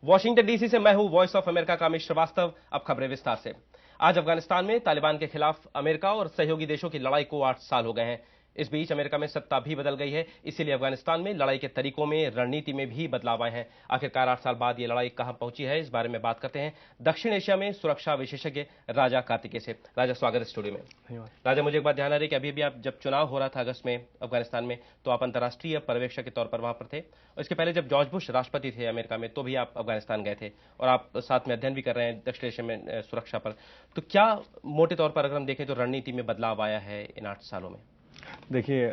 Washington DC से मैं हूं वॉइस ऑफ अमेरिका का अमित श्रीवास्तव। अब खबरें विस्तार से। आज अफगानिस्तान में तालिबान के खिलाफ अमेरिका और सहयोगी देशों की लड़ाई को 8 साल हो गए हैं। इस बीच अमेरिका में सत्ता भी बदल गई है, इसीलिए अफगानिस्तान में लड़ाई के तरीकों में, रणनीति में भी बदलाव आए हैं। आखिरकार 8 साल बाद ये लड़ाई कहां पहुंची है, इस बारे में बात करते हैं दक्षिण एशिया में सुरक्षा विशेषज्ञ राजा कार्तिकेय से। राजा, स्वागत है स्टूडियो में। राजा, मुझे एक बात ध्यान आ रही है कि अभी भी आप, जब चुनाव हो रहा था अगस्त में अफगानिस्तान में, तो आप अंतर्राष्ट्रीय पर्यवेक्षक के तौर पर वहां पर थे, और इसके पहले जब जॉर्ज बुश राष्ट्रपति थे अमेरिका में, तो भी आप अफगानिस्तान गए थे, और आप साथ में अध्ययन भी कर रहे हैं दक्षिण एशिया में सुरक्षा पर। तो क्या मोटे तौर पर अगर हम देखें तो रणनीति में बदलाव आया है इन 8 सालों में? देखिए,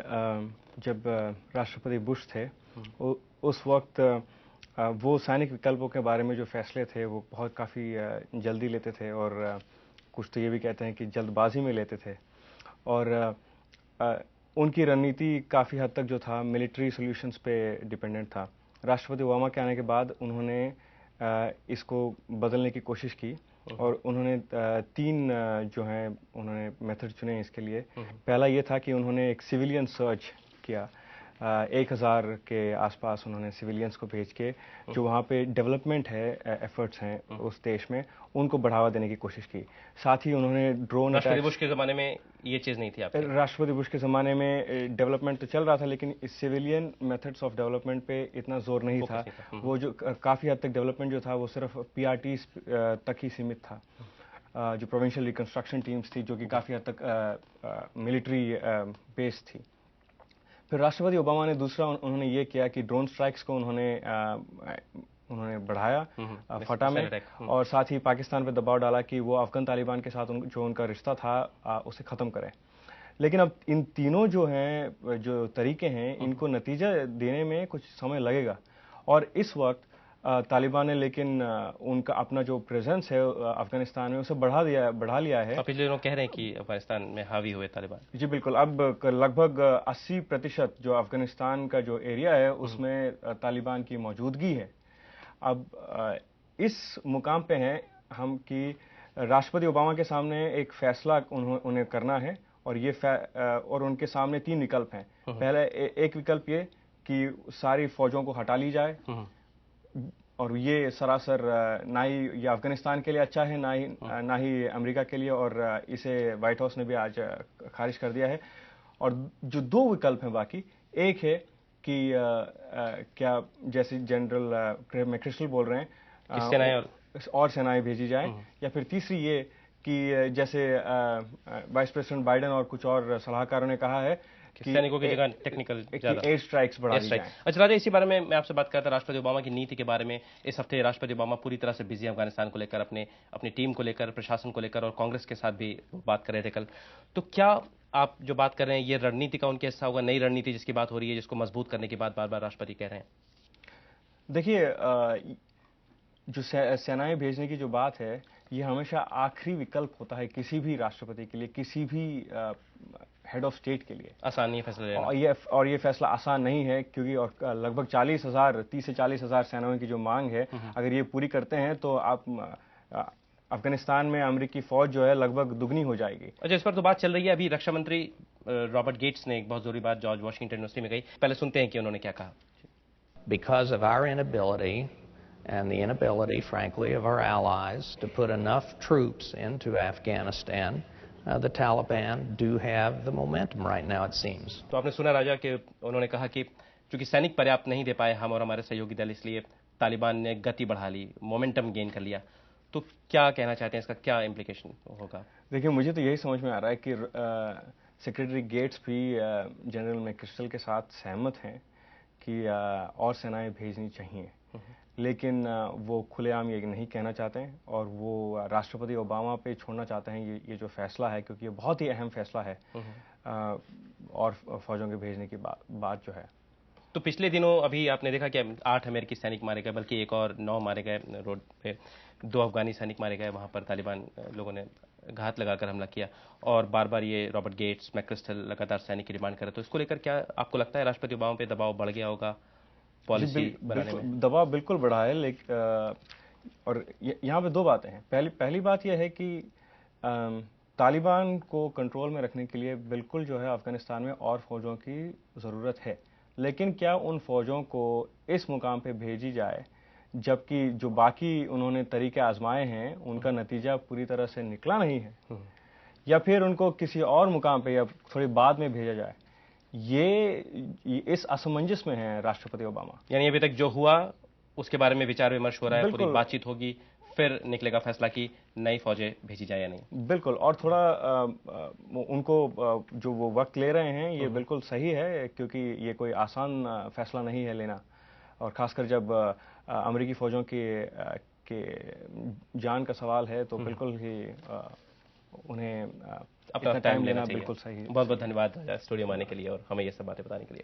जब राष्ट्रपति बुश थे उस वक्त वो सैनिक विकल्पों के बारे में जो फैसले थे वो बहुत काफ़ी जल्दी लेते थे, और कुछ तो ये भी कहते हैं कि जल्दबाजी में लेते थे। और उनकी रणनीति काफ़ी हद तक जो था मिलिट्री सॉल्यूशंस पे डिपेंडेंट था। राष्ट्रपति ओबामा के आने के बाद उन्होंने इसको बदलने की कोशिश की, और उन्होंने 3 जो हैं उन्होंने मेथड चुने इसके लिए। पहला ये था कि उन्होंने एक सिविलियन सर्च किया। 1000 के आसपास उन्होंने सिविलियंस को भेज के जो वहाँ पे डेवलपमेंट है एफर्ट्स हैं उस देश में, उनको बढ़ावा देने की कोशिश की। साथ ही उन्होंने ड्रोन राष्ट्रपति बुश के ज़माने में ये चीज़ नहीं थी आपके? राष्ट्रपति बुश के ज़माने में डेवलपमेंट तो चल रहा था, लेकिन इस सिविलियन मेथड्स ऑफ डेवलपमेंट पे इतना जोर नहीं था। वो जो काफ़ी हद तक डेवलपमेंट जो था वो सिर्फ PRT तक ही सीमित था। जो प्रोविंशियल रिकंस्ट्रक्शन टीम्स थी जो कि काफ़ी हद तक मिलिट्री बेस्ड थी। फिर राष्ट्रपति ओबामा ने दूसरा उन्होंने ये किया कि ड्रोन स्ट्राइक्स को उन्होंने बढ़ाया फटा में, और साथ ही पाकिस्तान पर दबाव डाला कि वो अफगान तालिबान के साथ जो उनका रिश्ता था उसे ख़त्म करें। लेकिन अब इन तीनों जो हैं जो तरीके हैं, इनको नतीजा देने में कुछ समय लगेगा। और इस वक्त तालिबान ने लेकिन उनका अपना जो प्रेजेंस है अफगानिस्तान में उसे बढ़ा लिया है। पिछले लोग कह रहे हैं कि अफगानिस्तान में हावी हुए तालिबान। जी बिल्कुल। अब लगभग 80% जो अफगानिस्तान का जो एरिया है उसमें तालिबान की मौजूदगी है। अब इस मुकाम पे हैं हम कि राष्ट्रपति ओबामा के सामने एक फैसला उन्हें करना है, और और उनके सामने 3 विकल्प हैं। पहले एक विकल्प ये कि सारी फौजों को हटा ली जाए, और ये सरासर ना ही ये अफगानिस्तान के लिए अच्छा है, ना ही अमेरिका के लिए, और इसे व्हाइट हाउस ने भी आज खारिज कर दिया है। और जो 2 विकल्प हैं बाकी, एक है कि क्या जैसे जनरल मैक्रिस्टल बोल रहे हैं सेनाएं और सेनाएं भेजी जाएं, या फिर तीसरी ये कि जैसे वाइस प्रेसिडेंट बाइडेन और कुछ और सलाहकारों ने कहा है कि सैनिकों की जगह टेक्निकल ज्यादा एयर स्ट्राइक्स बढ़ा दी जाएं। अच्छा राजा, इसी बारे में मैं आपसे बात करता राष्ट्रपति ओबामा की नीति के बारे में। इस हफ्ते राष्ट्रपति ओबामा पूरी तरह से बिजी अफगानिस्तान को लेकर, अपनी टीम को लेकर, प्रशासन को लेकर, और कांग्रेस के साथ भी बात कर रहे थे कल। तो क्या आप जो बात कर रहे हैं ये रणनीति का उनके हिस्सा होगा, नई रणनीति जिसकी बात हो रही है, जिसको मजबूत करने की बात बार बार राष्ट्रपति कह रहे हैं? देखिए, जो सेनाएं भेजने की जो बात है, ये हमेशा आखिरी विकल्प होता है किसी भी राष्ट्रपति के लिए, किसी भी हेड ऑफ स्टेट के लिए। आसान नहीं है फैसला लेना, और ये फैसला आसान नहीं है, क्योंकि और लगभग 30 से 40 हजार सेनाओं की जो मांग है, अगर ये पूरी करते हैं तो आप अफगानिस्तान में अमेरिकी फौज जो है लगभग दुगनी हो जाएगी। अच्छा, इस पर तो बात चल रही है। अभी रक्षा मंत्री रॉबर्ट गेट्स ने एक बहुत जरूरी बात जॉर्ज वॉशिंगटन यूनिवर्सिटी में कही। पहले सुनते हैं कि उन्होंने क्या कहा। Because of our inability and the inability, frankly, of our allies to put enough troops into Afghanistan, the Taliban do have the momentum right now, it seems. तो आपने सुना राजा कि उन्होंने कहा कि चूंकि सैनिक पर्याप्त नहीं दे पाए हम और हमारे सहयोगी दल, इसलिए तालिबान ने गति बढ़ा ली, मोमेंटम गेन कर लिया। तो क्या कहना चाहते हैं, इसका क्या इम्प्लीकेशन होगा? देखिए, मुझे तो यही समझ में आ रहा है कि सेक्रेटरी गेट्स भी जनरल मैक्रिस्टल के साथ सहमत हैं कि और सेनाएं भेजनी चाहिए, लेकिन वो खुलेआम ये नहीं कहना चाहते हैं, और वो राष्ट्रपति ओबामा पे छोड़ना चाहते हैं ये जो फैसला है, क्योंकि ये बहुत ही अहम फैसला है और फौजों के भेजने की बात जो है। तो पिछले दिनों अभी आपने देखा कि 8 अमेरिकी सैनिक मारे गए, बल्कि एक और 9 मारे गए रोड पे, 2 अफगानी सैनिक मारे गए। वहां पर तालिबान लोगों ने घात लगाकर हमला किया, और बार बार ये रॉबर्ट गेट्स, मैक्रिस्टल लगातार सैनिक की डिमांड कर रहे। तो इसको लेकर क्या आपको लगता है राष्ट्रपति ओबामा पे दबाव बढ़ गया होगा पॉलिसी बनाने में? दबाव बिल्कुल बढ़ा है, लेकिन और यहाँ पे 2 बातें हैं। पहली बात यह है कि तालिबान को कंट्रोल में रखने के लिए बिल्कुल जो है अफगानिस्तान में और फौजों की ज़रूरत है, लेकिन क्या उन फौजों को इस मुकाम पे भेजी जाए जबकि जो बाकी उन्होंने तरीके आजमाए हैं उनका नतीजा पूरी तरह से निकला नहीं है, या फिर उनको किसी और मुकाम पे या थोड़ी बाद में भेजा जाए, ये इस असमंजस में है राष्ट्रपति ओबामा। यानी अभी तक जो हुआ उसके बारे में विचार विमर्श हो रहा है, पूरी बातचीत होगी, फिर निकलेगा फैसला कि नई फौजें भेजी जाए या नहीं। बिल्कुल, और थोड़ा उनको जो वो वक्त ले रहे हैं ये बिल्कुल सही है, क्योंकि ये कोई आसान फैसला नहीं है लेना, और खासकर जब अमेरिकी फौजों के जान का सवाल है तो बिल्कुल ही उन्हें अपना टाइम लेना बिल्कुल सही है। बहुत बहुत धन्यवाद स्टूडियो में आने के लिए और हमें ये सब बातें बताने के लिए।